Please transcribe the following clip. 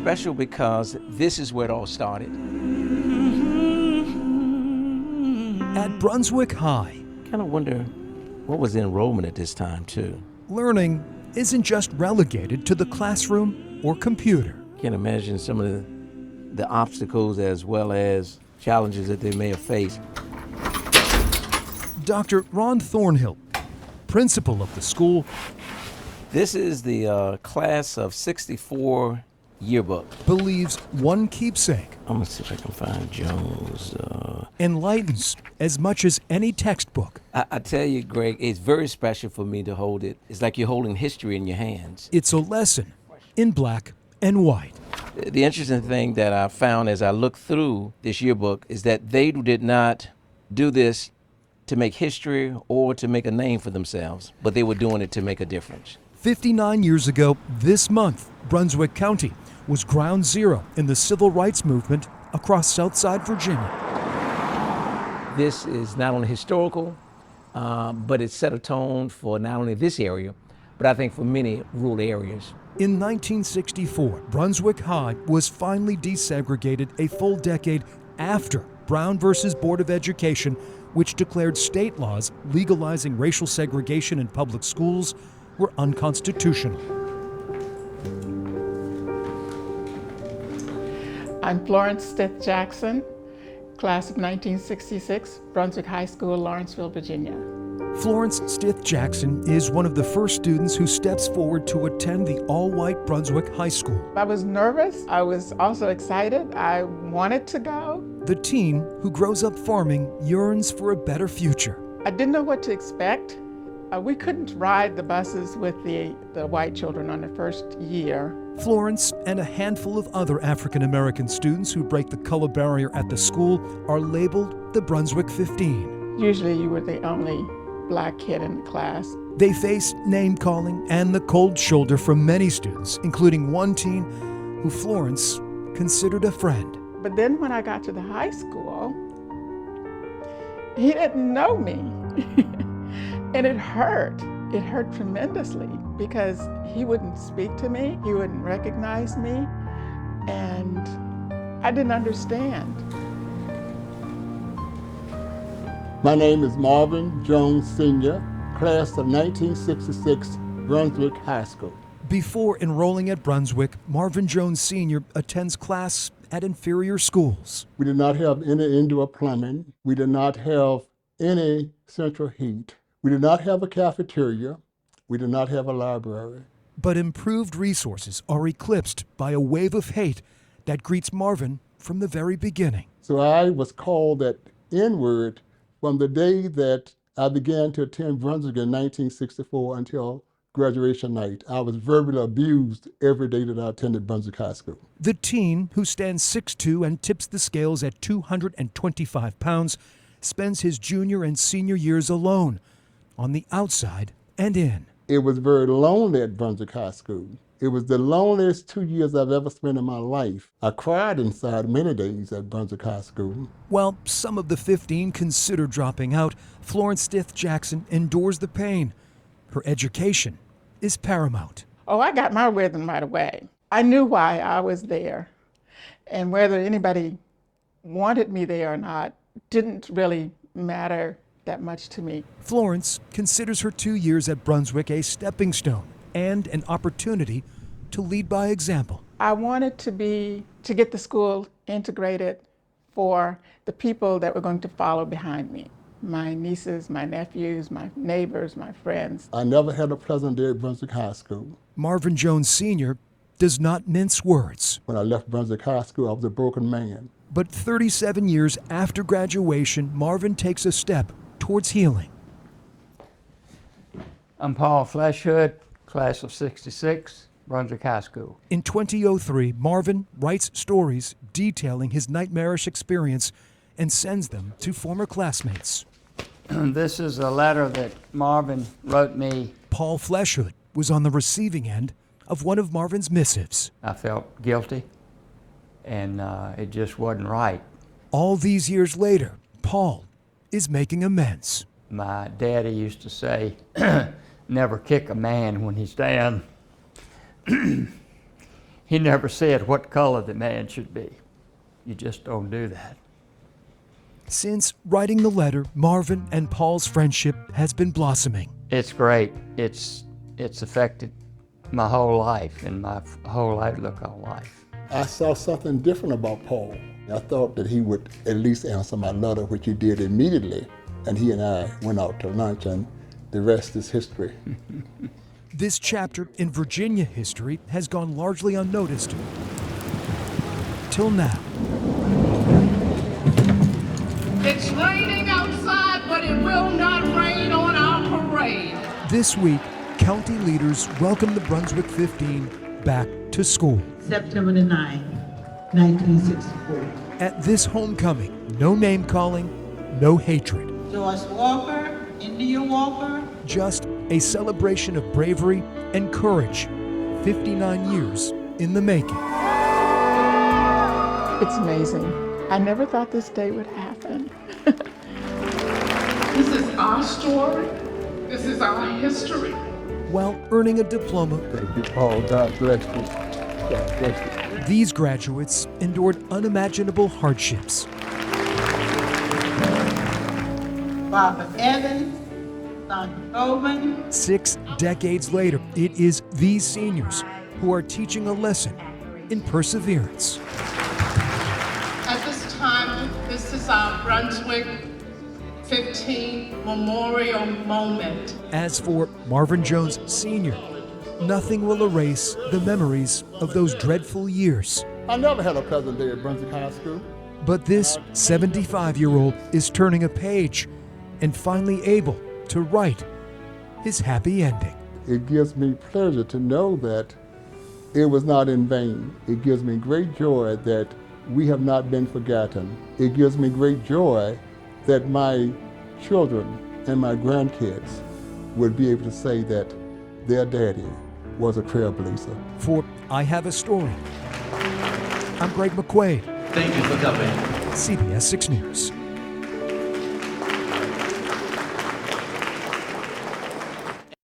special because this is where it all started. At Brunswick High, Kind of wonder what was the enrollment at this time, too. learning isn't just relegated to the classroom or computer. Can't imagine some of the obstacles as well as challenges that they may have faced. Dr. Ron Thornhill, principal of the school, This is the class of 64 yearbook. believes one keepsake I'm gonna see if I can find Jones. enlightens as much as any textbook. I tell you, Greg, it's very special for me to hold it. It's like you're holding history in your hands. It's a lesson in black and white. The interesting thing that I found as I looked through this yearbook is that they did not do this to make history or to make a name for themselves, but they were doing it to make a difference. 59 years ago this month, Brunswick County was ground zero in the civil rights movement across Southside Virginia. This is not only historical, but it set a tone for not only this area, but I think for many rural areas. In 1964, Brunswick High was finally desegregated a full decade after Brown versus Board of Education, which declared state laws legalizing racial segregation in public schools were unconstitutional. I'm Florence Stith Jackson, class of 1966, Brunswick High School, Lawrenceville, Virginia. Florence Stith Jackson is one of the first students who steps forward to attend the all-white Brunswick High School. I was nervous. I was also excited. I wanted to go. The teen who grows up farming yearns for a better future. I didn't know what to expect. We couldn't ride the buses with the white children on the first year. Florence and a handful of other African American students who break the color barrier at the school are labeled the Brunswick 15. Usually you were the only black kid in the class. They face name-calling and the cold shoulder from many students, including one teen who Florence considered a friend. But then when I got to the high school, he didn't know me. And it hurt. It hurt tremendously because he wouldn't speak to me, he wouldn't recognize me, and I didn't understand. My name is Marvin Jones Sr., class of 1966, Brunswick High School. Before enrolling at Brunswick, Marvin Jones Sr. attends class at inferior schools. We did not have any indoor plumbing. We did not have any central heat. We did not have a cafeteria. We did not have a library. But improved resources are eclipsed by a wave of hate that greets Marvin from the very beginning. So I was called that N-word from the day that I began to attend Brunswick in 1964 until graduation night. I was verbally abused every day that I attended Brunswick High School. The teen, who stands 6'2" and tips the scales at 225 pounds, spends his junior and senior years alone, on the outside and in. It was very lonely at Brunswick High School. It was the loneliest 2 years I've ever spent in my life. I cried inside many days at Brunswick High School. While some of the 15 consider dropping out, Florence Stith Jackson endures the pain. Her education is paramount. Oh, I got my rhythm right away. I knew why I was there, and whether anybody wanted me there or not didn't really matter that much to me. Florence considers her 2 years at Brunswick a stepping stone and an opportunity to lead by example. I wanted to get the school integrated for the people that were going to follow behind me. My nieces, my nephews, my neighbors, my friends. I never had a pleasant day at Brunswick High School. Marvin Jones Sr. does not mince words. When I left Brunswick High School, I was a broken man. But 37 years after graduation, Marvin takes a step towards healing. I'm Paul Fleshhood, class of 66, Brunswick High School. In 2003, Marvin writes stories detailing his nightmarish experience and sends them to former classmates. This is a letter that Marvin wrote me. Paul Fleshhood was on the receiving end of one of Marvin's missives. I felt guilty, and it just wasn't right. All these years later, Paul is making amends. My daddy used to say, never kick a man when he's down. He He never said what color the man should be. You just don't do that. Since writing the letter, Marvin and Paul's friendship has been blossoming. It's great. It's affected my whole life and my whole outlook on life. I saw something different about Paul. I thought that he would at least answer my letter, which he did immediately. And he and I went out to lunch, and the rest is history. This chapter in Virginia history has gone largely unnoticed till now. It's raining outside, but it will not rain on our parade. This week, county leaders welcomed the Brunswick 15 back to school. September the 9th, 1964. At this homecoming, no name calling, no hatred, George Walker, India Walker. just a celebration of bravery and courage, 59 years in the making. It's amazing. I never thought this day would happen. This is our story. This is our history. While earning a diploma, Thank you, Paul. God bless you. God bless you. these graduates endured unimaginable hardships. Barbara Evans, Sandra Goldman. 6 decades later, it is these seniors who are teaching a lesson in perseverance. At this time, this is our Brunswick 15 memorial moment. As for Marvin Jones Sr., nothing will erase the memories of those dreadful years. I never had a pleasant day at Brunswick High School. But this 75-year-old is turning a page and finally able to write his happy ending. It gives me pleasure to know that it was not in vain. It gives me great joy that we have not been forgotten. It gives me great joy that my children and my grandkids would be able to say that their daddy was a trailblazer. For I Have a Story, I'm Greg McQuaid, Thank you for coming. CBS 6 News.